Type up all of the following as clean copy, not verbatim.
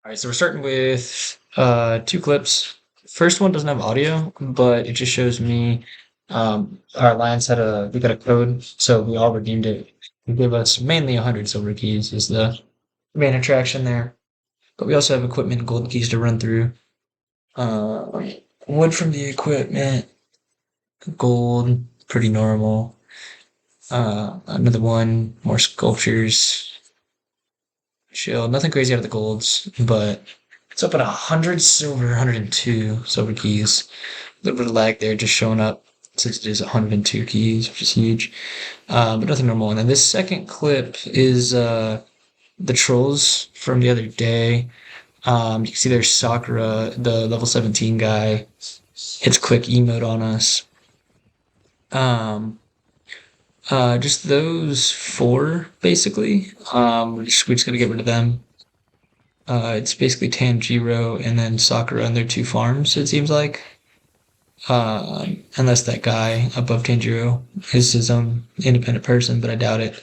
All right, so we're starting with two clips. First one doesn't have audio, but it just shows me our alliance we got a code, so we all redeemed it. It gave us mainly 100 silver keys is the main attraction there, but we also have equipment and gold keys to run through. Uh, Wood from the equipment, gold, pretty normal. Another one, more sculptures, chill. Nothing crazy out of the golds, but it's up at 100 silver, 102 silver keys. A little bit of lag there, just showing up since it is 102 keys, which is huge. But nothing normal. And then this second clip is the trolls from the other day. You can see there's Sakura, the level 17 guy. Hits quick emote on us. Um, just those four, basically. We're just gonna get rid of them. It's basically Tanjiro and then Sakura and their two farms, it seems like. Unless that guy above Tanjiro is his own independent person, but I doubt it.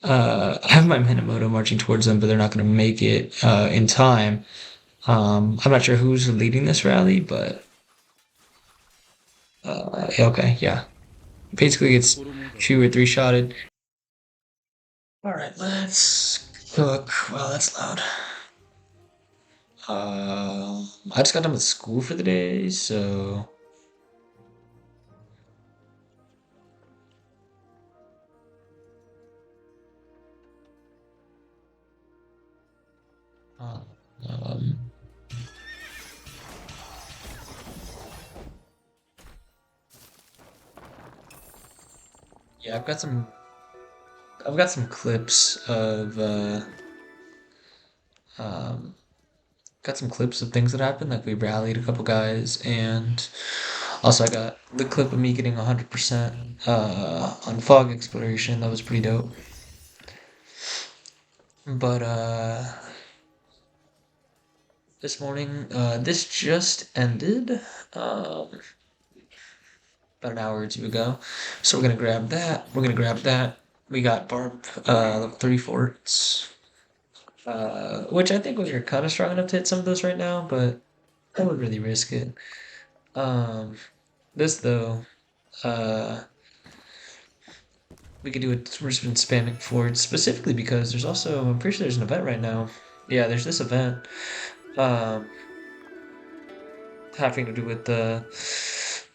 I have my Minamoto marching towards them, but they're not going to make it in time. I'm not sure who's leading this rally, but okay, yeah. Basically, it's two or three shotted. All right, let's cook. Wow, that's loud. I just got done with school for the day, so um, yeah, I've got some clips of um, got some clips of things that happened. Like we rallied a couple guys, and also I got the clip of me getting 100% on fog exploration. That was pretty dope. But this morning, this just ended about an hour or two ago. So we're gonna grab that. We're gonna grab that. We got Barb level 3 forts. Which I think we're kind of strong enough to hit some of those right now, but I would really risk it. Um, this though, uh, we could do it. We're just been spamming forward specifically because there's also I'm pretty sure there's an event right now. Yeah, there's this event um, having to do with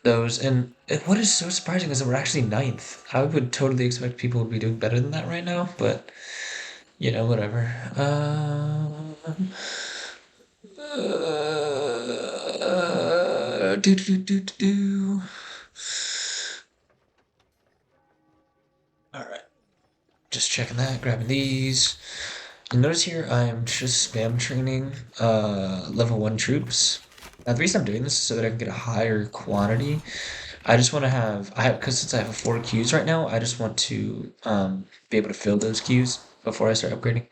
those. And what is so surprising is that we're actually ninth. I would totally expect people would be doing better than that right now, but whatever. Do do do do do. All right, just checking that, grabbing these. And notice here I'm just spam training level 1 troops. Now the reason I'm doing this is so that I can get a higher quantity. I just want to because since I have 4 queues right now, I just want to be able to fill those queues before I start upgrading.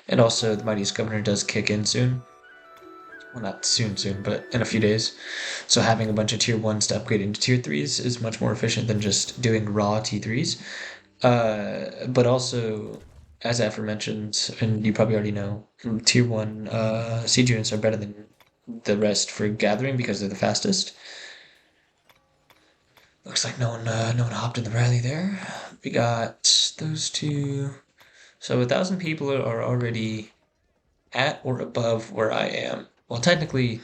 And also the Mightiest Governor does kick in soon. Well, not soon, but in a few days. So having a bunch of tier 1s to upgrade into tier 3s is much more efficient than just doing raw T3s. But also, as aforementioned, and you probably already know, tier 1 siege units are better than the rest for gathering because they're the fastest. Looks like no one hopped in the rally there. We got those two. So 1,000 people are already at or above where I am. Well, technically,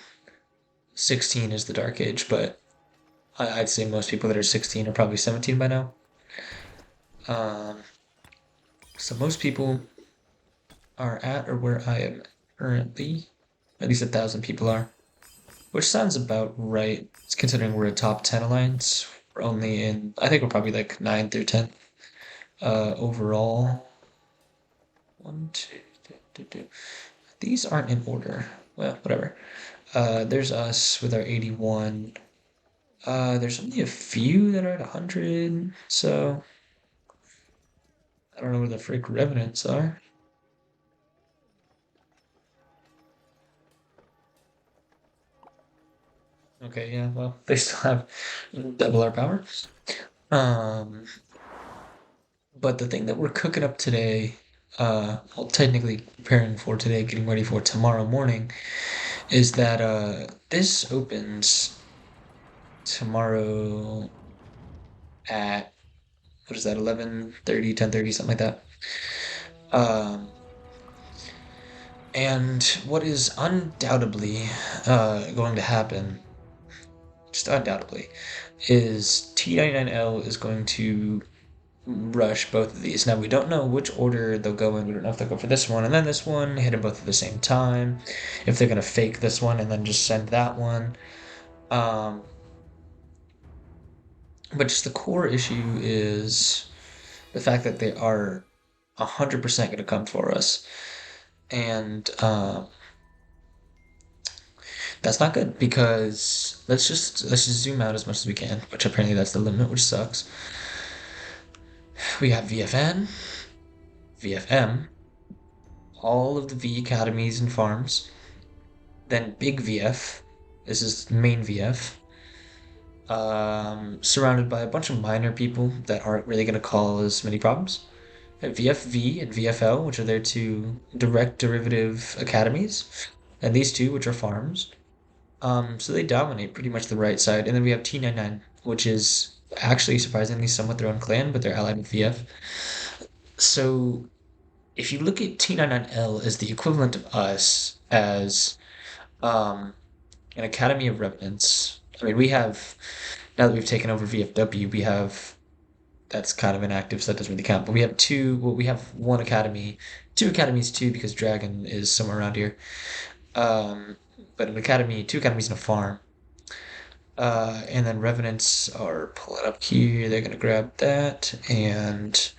16 is the Dark Age, but I'd say most people that are 16 are probably 17 by now. Um, so most people are at or where I am currently. At least 1,000 people are, which sounds about right. Considering we're a top 10 alliance, we're only in. I think we're probably like 9th or 10th overall. One, two, two, two. These aren't in order. Well, whatever. There's us with our 81. There's only a few that are at 100, so I don't know where the frick revenants are. Okay, yeah, well, they still have double our power. Um, but the thing that we're cooking up today, well, technically preparing for today, getting ready for tomorrow morning, is that this opens tomorrow at what is that, 11:30, 10:30, something like that. Um, and what is undoubtedly going to happen, just undoubtedly, is T99L is going to rush both of these. Now we don't know which order they'll go in. We don't know if they'll go for this one and then this one, hit them both at the same time. If they're gonna fake this one and then just send that one. Um, but just the core issue is the fact that they are 100% gonna come for us, and that's not good because let's just zoom out as much as we can, which apparently that's the limit, which sucks. We got VFN, VFM, all of the V academies and farms, then Big VF. This is main VF. Surrounded by a bunch of minor people that aren't really going to cause many problems. VFV and VFL, which are their two direct derivative academies, and these two, which are farms. So they dominate pretty much the right side. And then we have T99, which is actually surprisingly somewhat their own clan, but they're allied with VF. So if you look at T99L as the equivalent of us as um, an Academy of Revenants. I mean, we have, now that we've taken over VFW, we have, that's kind of inactive, so that doesn't really count. But we have two, well, we have one academy, two academies too, because Dragon is somewhere around here. Um, but an academy, two academies and a farm. And then Revenants are pulling up here. They're gonna grab that, and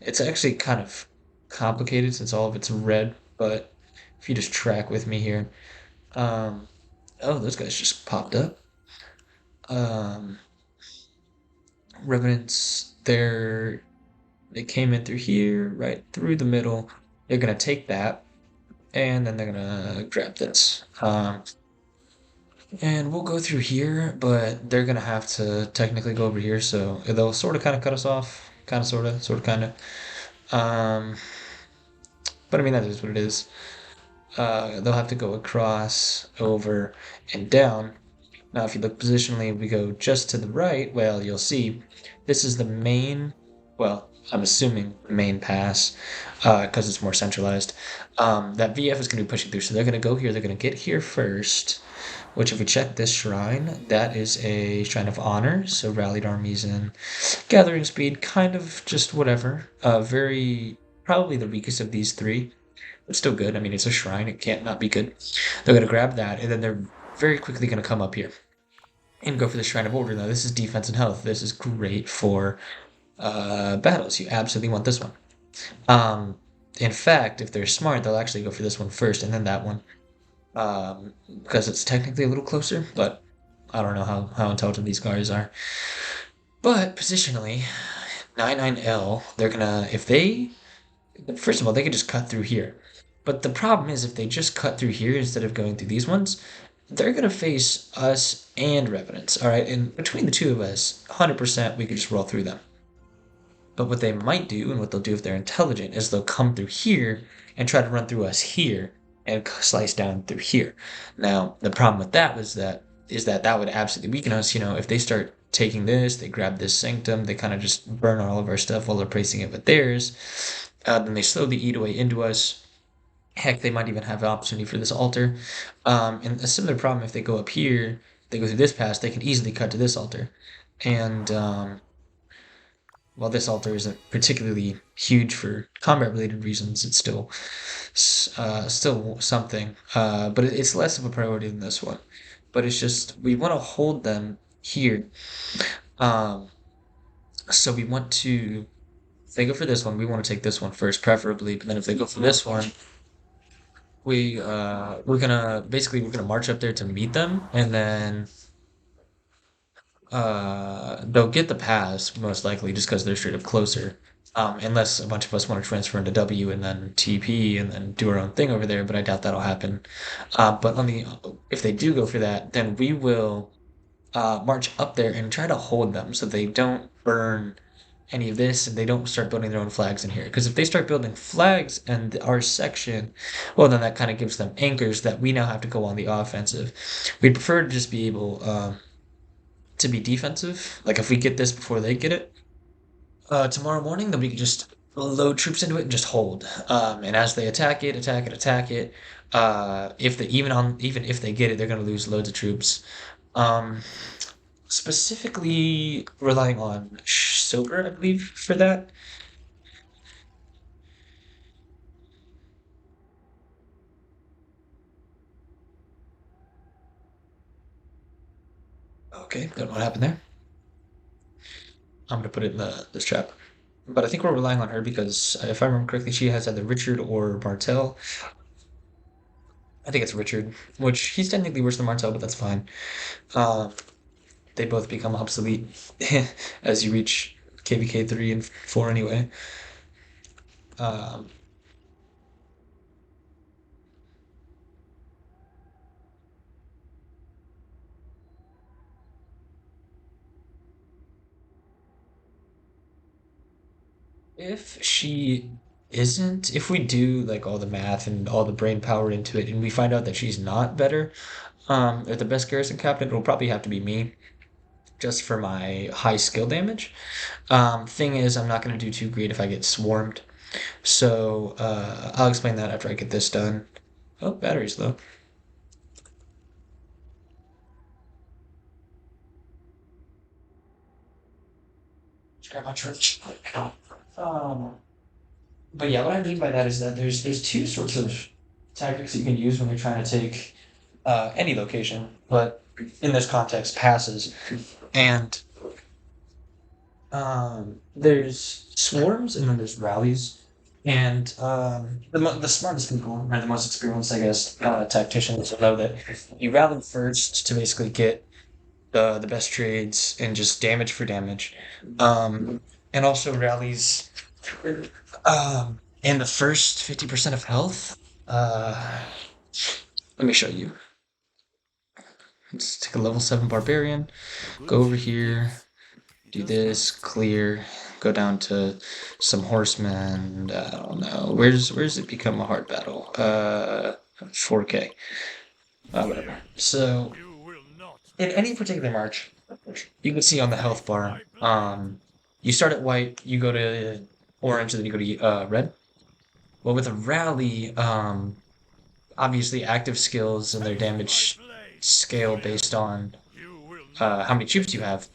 it's actually kind of complicated since all of it's red. But if you just track with me here, um, oh, those guys just popped up. Um, Revenants, they came in through here, right through the middle. They're gonna take that, and then they're gonna grab this. And we'll go through here, but they're gonna have to technically go over here, so they'll sort of kind of cut us off, kind of, sort of, kind of. Um, but I mean that is what it is. They'll have to go across, over, and down. Now, if you look positionally, we go just to the right. Well, you'll see this is the main. Well, I'm assuming the main pass because it's more centralized. That VF is going to be pushing through, so they're going to go here. They're going to get here first. Which, if we check this shrine, that is a shrine of honor. So rallied armies and gathering speed, kind of just whatever. Very probably the weakest of these three, but still good. I mean, it's a shrine; it can't not be good. They're going to grab that, and then they're very quickly going to come up here and go for the Shrine of Order. Now, this is defense and health. This is great for battles. You absolutely want this one. Um, in fact, if they're smart, they'll actually go for this one first and then that one because it's technically a little closer, but I don't know how intelligent these guys are. But positionally, 99L, they're gonna, if they, first of all, they could just cut through here. But the problem is, if they just cut through here instead of going through these ones, they're gonna face us and Revenants, all right? And between the two of us, 100% we could just roll through them. But what they might do, and what they'll do if they're intelligent, is they'll come through here and try to run through us here and slice down through here. Now, the problem with that that would absolutely weaken us. You know, if they start taking this, they grab this sanctum, they kind of just burn all of our stuff while they're placing it with theirs. Then they slowly eat away into us. Heck, they might even have an opportunity for this altar. And a similar problem if they go up here, they go through this pass, they can easily cut to this altar. And while this altar isn't particularly huge for combat-related reasons, it's still something. But it's less of a priority than this one. But it's just we want to hold them here. Um, so we want to. If they go for this one, we want to take this one first, preferably. But then if they go for this one, we're gonna march up there to meet them, and then they'll get the pass most likely just because they're straight up closer. Unless a bunch of us want to transfer into W and then TP and then do our own thing over there, but I doubt that'll happen. But if they do go for that, then we will march up there and try to hold them so they don't burn any of this and they don't start building their own flags in here. Because if they start building flags in our section, well, then that kind of gives them anchors that we now have to go on the offensive. We'd prefer to just be able to be defensive. Like if we get this before they get it tomorrow morning, then we can just load troops into it and just hold. And as they attack it, attack it, attack it. If they even if they get it, they're going to lose loads of troops. Um, Specifically relying on silver, I believe, for that. Okay, don't know what happened there. I'm gonna put it in the this trap. But I think we're relying on her because if I remember correctly, she has either Richard or Martel. I think it's Richard, which he's technically worse than Martel, but that's fine. Uh, they both become obsolete as you reach KVK 3 and 4 anyway. Um, if she isn't, if we do like all the math and all the brain power into it, and we find out that she's not better, or the best garrison captain, it'll probably have to be me, just for my high skill damage. Thing is, I'm not going to do too great if I get swarmed. So I'll explain that after I get this done. Oh, battery's low. Just grab my torch. Um, but yeah, what I mean by that is that there's two sorts of tactics that you can use when you're trying to take any location, but in this context, passes. And there's swarms and then there's rallies. And the smartest people, or the most experienced, I guess, tacticians will know that you rally first to basically get the best trades and just damage for damage. Um, and also rallies in the first 50% of health. Let me show you. Let's take a level 7 barbarian, go over here, do this, clear, go down to some horsemen. I don't know. Where's it become a hard battle? 4K. Whatever. So in any particular march, you can see on the health bar, you start at white, you go to orange, and then you go to red. Well, with a rally, obviously active skills and their damage scale based on how many troops you have,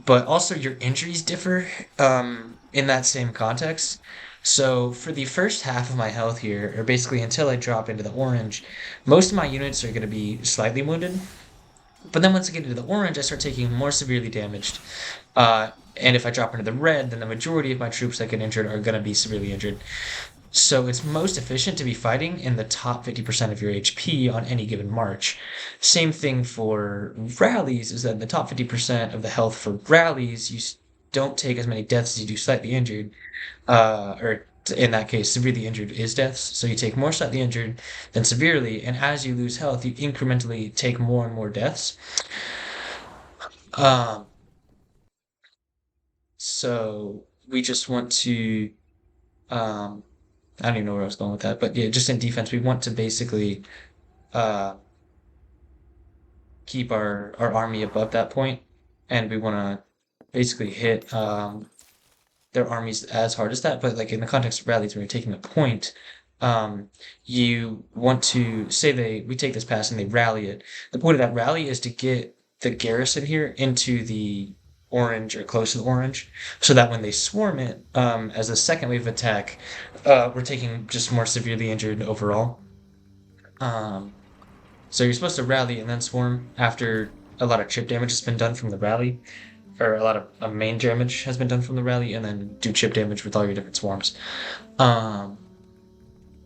but also your injuries differ in that same context. So for the first half of my health here, or basically until I drop into the orange, most of my units are going to be slightly wounded. But then once I get into the orange, I start taking more severely damaged. And if I drop into the red, then the majority of my troops that get injured are going to be severely injured. So it's most efficient to be fighting in the top 50% of your HP on any given march. Same thing for rallies, is that in the top 50% of the health for rallies, you don't take as many deaths as you do slightly injured. Or in that case, severely injured is deaths. So you take more slightly injured than severely, and as you lose health, you incrementally take more and more deaths. Um, so we just want to um, I don't even know where I was going with that, but yeah, just in defense, we want to basically uh, keep our army above that point, and we want to basically hit their armies as hard as that. But like in the context of rallies, when you're taking a point, um, you want to say we take this pass and they rally it. The point of that rally is to get the garrison here into the orange or close to the orange, so that when they swarm it, as a second wave of attack, we're taking just more severely injured overall. Um, so you're supposed to rally and then swarm after a lot of chip damage has been done from the rally, or a lot of main damage has been done from the rally, and then do chip damage with all your different swarms. Um,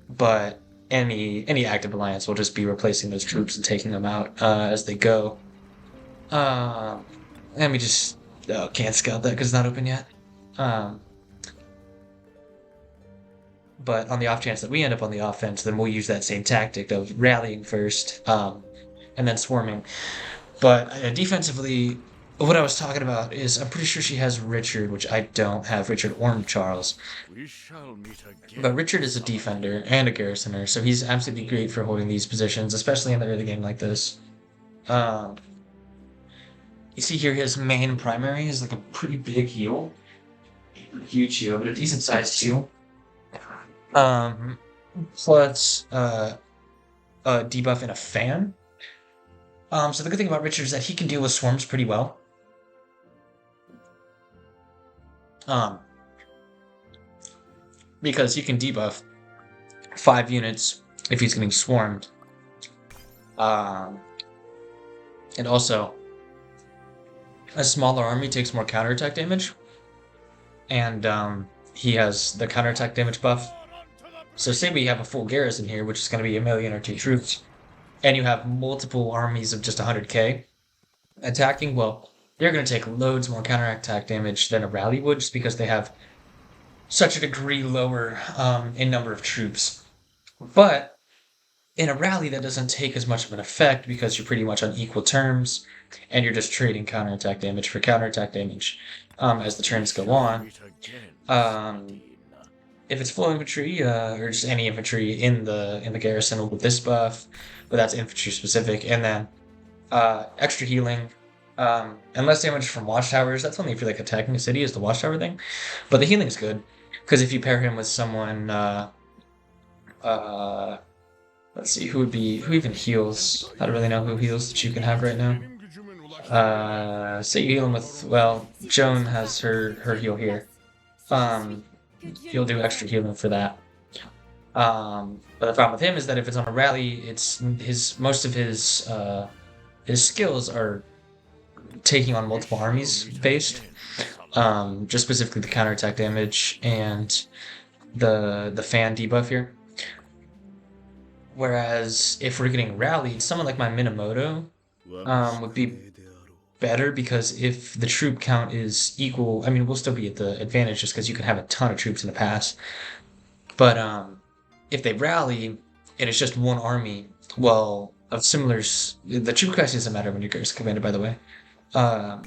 but any active alliance will just be replacing those troops and taking them out as they go. Um, Let me just can't scout that because it's not open yet. Um, but on the off chance that we end up on the offense, then we'll use that same tactic of rallying first, and then swarming. But defensively, what I was talking about is I'm pretty sure she has Richard, which I don't have Richard or Charles. We shall meet But again, Richard is a Sabathia. defender and a garrisoner, so he's absolutely great for holding these positions, especially in the early game like this. Um, you see here his main primary is like a pretty big heal, huge heal, but a decent sized heal. Um, plus a debuff and a fan. So the good thing about Richard is that he can deal with swarms pretty well. Um, because he can debuff 5 units if he's getting swarmed. Um, and also, a smaller army takes more counterattack damage, and he has the counterattack damage buff. So say we have a full garrison here, which is going to be a million or two troops, and you have multiple armies of just 100k attacking, well, they're going to take loads more counterattack damage than a rally would, just because they have such a degree lower in number of troops. But in a rally, that doesn't take as much of an effect because you're pretty much on equal terms, and you're just trading counterattack damage for counterattack damage as the We turns go shall on. meet again, Um, Sabathina. if it's full infantry or just any infantry in the garrison with this buff, but that's infantry specific, and then extra healing, and less damage from watchtowers. That's only if you're like attacking a city is the watchtower thing, but the healing is good because if you pair him with someone, uh, let's see who even heals. I don't really know who heals that you can have right now. Benim gücümün Say you heal him with Joan has her heal here. Um, he'll do extra healing for that. But the problem with him is that if it's on a rally, it's his most of his skills are taking on We multiple shall armies meet based. again, Sabathia. Just specifically the counterattack damage and the fan debuff here. Whereas if we're getting rallied, someone like my Minamoto would be better because if the troop count is equal, I mean we'll still be at the advantage just because you can have a ton of troops in the pass. But if they rally and it's just one army, well, of similar, the troop capacity doesn't matter when you're commanded. By the way, um,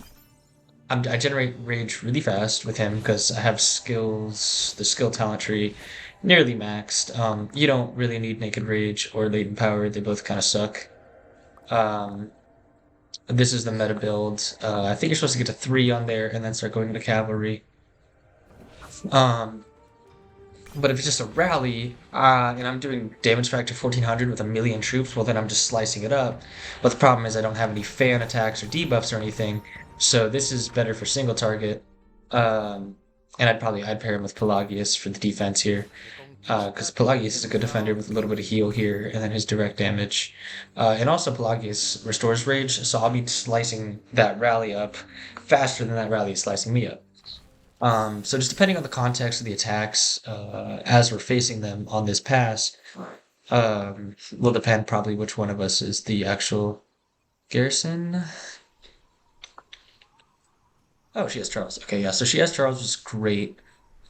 I generate rage really fast with him because I have skills, the skill talent tree, nearly maxed. You don't really need naked rage or latent power; they both kind of suck. Um, this is the meta build. I think you're supposed to get to 3 on there and then start going into cavalry. Um, but if it's just a rally, and I'm doing damage factor 1400 with a million troops, well then I'm just slicing it up. But the problem is I don't have any fan attacks or debuffs or anything, so this is better for single target. And I'd pair him with Pelagius for the defense here, because Pelagius is a good defender with a little bit of heal here, and then his direct damage. And also Pelagius restores rage, so I'll be slicing that rally up faster than that rally is slicing me up. So just depending on the context of the attacks, as we're facing them on this pass, will depend probably which one of us is the actual garrison. Oh, she has Charles. Okay, yeah, so she has Charles, which is great.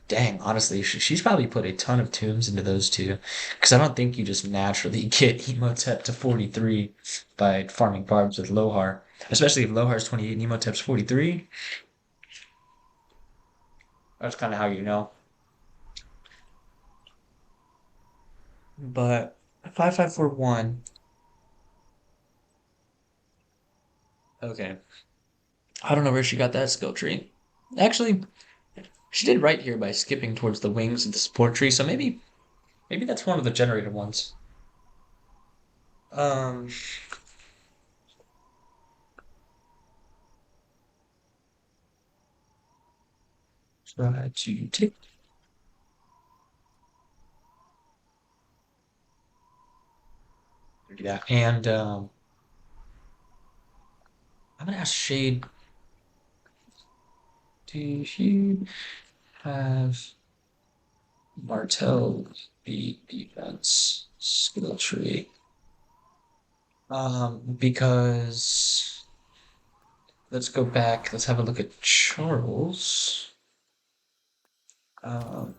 Dang, honestly, she's probably put a ton of tombs into those two, because I don't think you just naturally get Emotep to 43 by farming barbs with Lohar, especially if Lohar's 28 and Emotep's 43. That's kind of how you know. But 5541. Okay. I don't know where she got that skill tree. Actually, she did right here by skipping towards the wings of the support tree, so maybe that's one of the generated ones. Um, try to take that. And I'm gonna ask Shade, do you have Martel the defense skill tree? Because let's go back. Let's have a look at Charles. Um,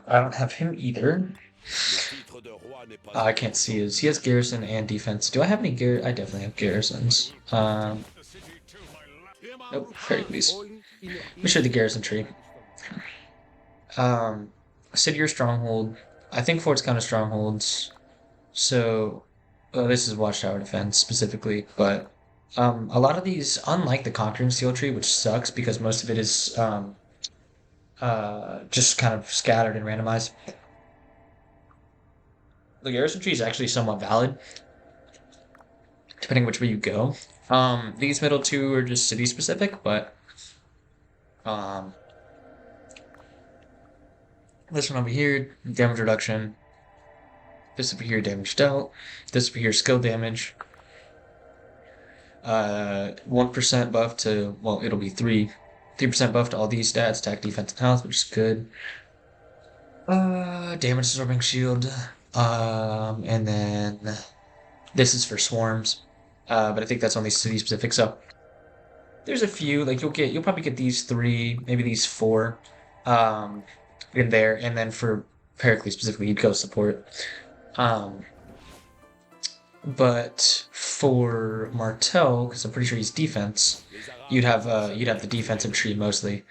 I don't have him either. I can't see his. He has garrison and defense. Do I have any gar? I definitely have garrisons. Nope, Pericles. Let me show you the garrison tree. Um, City or stronghold. I think forts count as strongholds. So, this is watchtower defense specifically, but a lot of these, unlike the conquering steel tree, which sucks because most of it is just kind of scattered and randomized. The garrison tree is actually somewhat valid, depending which way you go. These middle two are just city specific, but um, this one over here, damage reduction. This over here, damage dealt. This over here, skill damage. 1% buff to, well, it'll be 3% buff to all these stats, attack, defense, and health, which is good. Damage absorbing shield. And then this is for swarms. But I think that's only city specific. So there's a few, like you'll probably get these three, maybe these four, um, in there. And then for Pericles specifically, you'd go support. Um, but for Martel, because I'm pretty sure he's defense, you'd have the defensive tree mostly,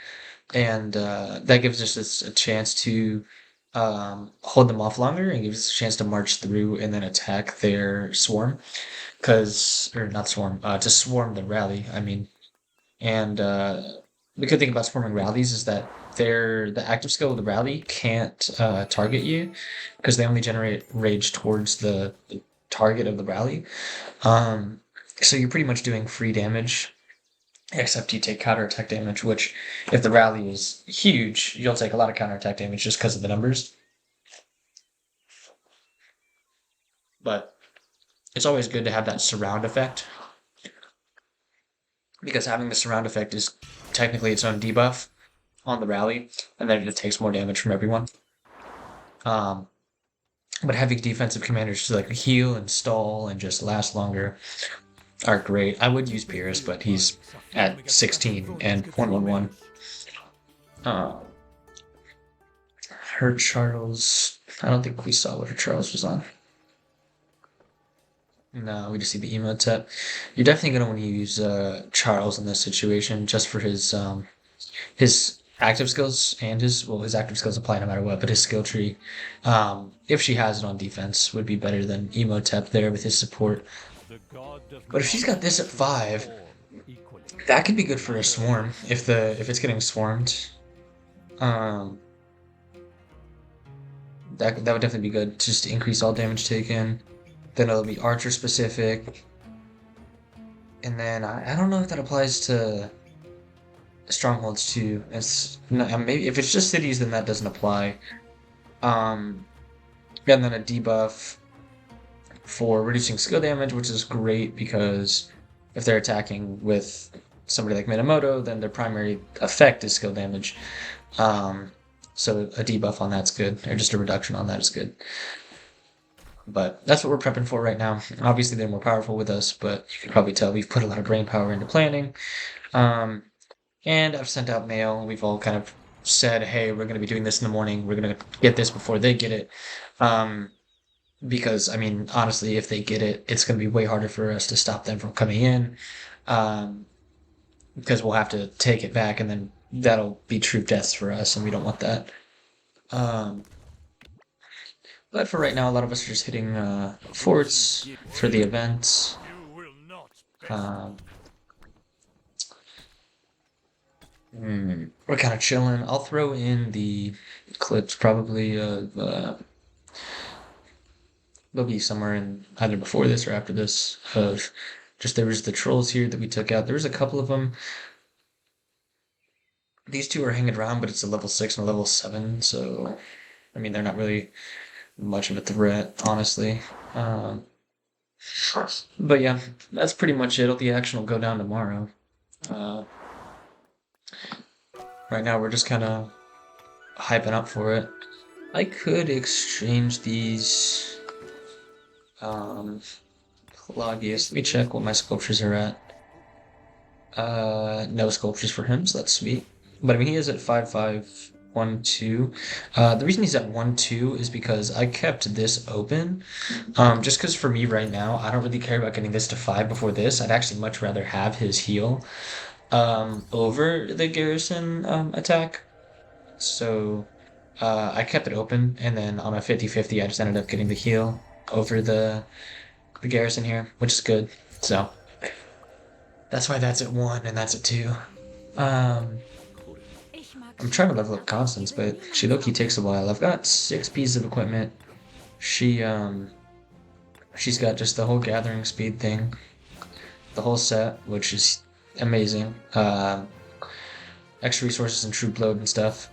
and that gives us a chance to hold them off longer and gives us a chance to march through and then attack their swarm, because or not swarm, to swarm the rally. I mean, and the good thing about swarming rallies is that the active skill of the rally can't target you because they only generate rage towards the target of the rally. Um, so you're pretty much doing free damage, except you take counterattack damage, which if the rally is huge, you'll take a lot of counterattack damage just because of the numbers. But it's always good to have that surround effect because having the surround effect is technically its own debuff on the rally, and then it just takes more damage from everyone. Um, but having defensive commanders to like heal and stall and just last longer are great. I would use Pierce, but he's at 16 and 111. Uh, her Charles. I don't think we saw what her Charles was on. No, we just see the emote set. You're definitely gonna want to use Charles in this situation just for his active skills and his active skills apply no matter what, but his skill tree, if she has it on defense, would be better than Emotep there with his support. But if she's got this at 5, that could be good for a swarm if it's getting swarmed. Um, that would definitely be good just to increase all damage taken. Then it'll be archer specific. And then I don't know if that applies to strongholds too. It's no, maybe if it's just cities, then that doesn't apply. Um, and then a debuff for reducing skill damage, which is great because if they're attacking with somebody like Minamoto, then their primary effect is skill damage. Um, so a debuff on that's good, or just a reduction on that is good. But that's what we're prepping for right now. Obviously, they're more powerful with us, but you can probably tell we've put a lot of brain power into planning. Um, and I've sent out mail. We've all kind of said, hey, we're going to be doing this in the morning. We're going to get this before they get it. Because, I mean, honestly, if they get it, it's going to be way harder for us to stop them from coming in. Um, because we'll have to take it back, and then that'll be true deaths for us, and we don't want that. Um, but for right now, a lot of us are just hitting forts for the events. Um, we're kind of chilling. I'll throw in the clips probably of they'll be somewhere in either before this or after this of just there was the trolls here that we took out. There was a couple of them. These two are hanging around, but it's a level 6 and a level 7, so I mean they're not really much of a threat, honestly. Um, but yeah, that's pretty much it. The action will go down tomorrow. Uh, right now we're just kind of hyping up for it. I could exchange these Pelagius. Let me check what my sculptures are at. No sculptures for him, so that's sweet. But I mean, he is at 5512. The reason he's at 1-2 is because I kept this open. Just because for me right now, I don't really care about getting this to 5 before this. I'd actually much rather have his heal. over the garrison attack. So I kept it open, and then on a 50-50, I just ended up getting the heal over the garrison here, which is good. So that's why that's at one and that's at two. Um, Ich mag I'm trying to Schnecken, level up aber die Constance, sind but she niemals low-key sauber. takes a while. I've got 6 pieces of equipment. She she's got just the whole gathering speed thing, the whole set, which is amazing. Extra resources and troop load and stuff,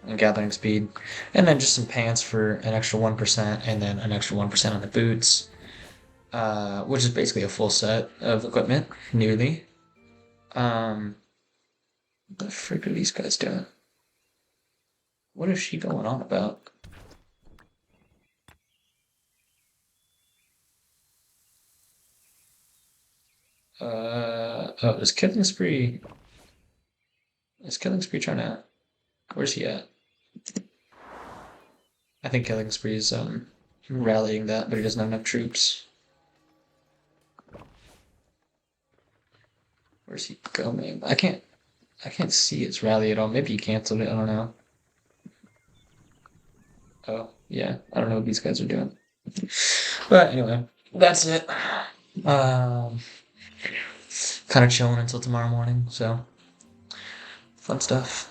and gathering speed, and then just some pants for an extra 1%, and then an extra 1% on the boots, which is basically a full set of equipment, nearly. What the frick are these guys doing? What is she going on about? Oh, is Killing Spree? Is Killing Spree trying to? Where's he at? I think Killing Spree is rallying that, but he doesn't have enough troops. Where's he going? I can't see its rally at all. Maybe he canceled it. I don't know. Oh yeah, I don't know what these guys are doing. But anyway, that's it. Um, kind of chilling until tomorrow morning. So fun stuff.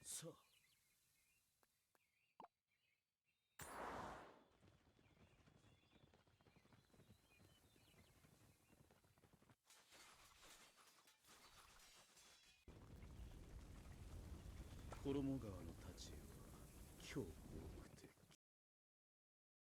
So. 衣が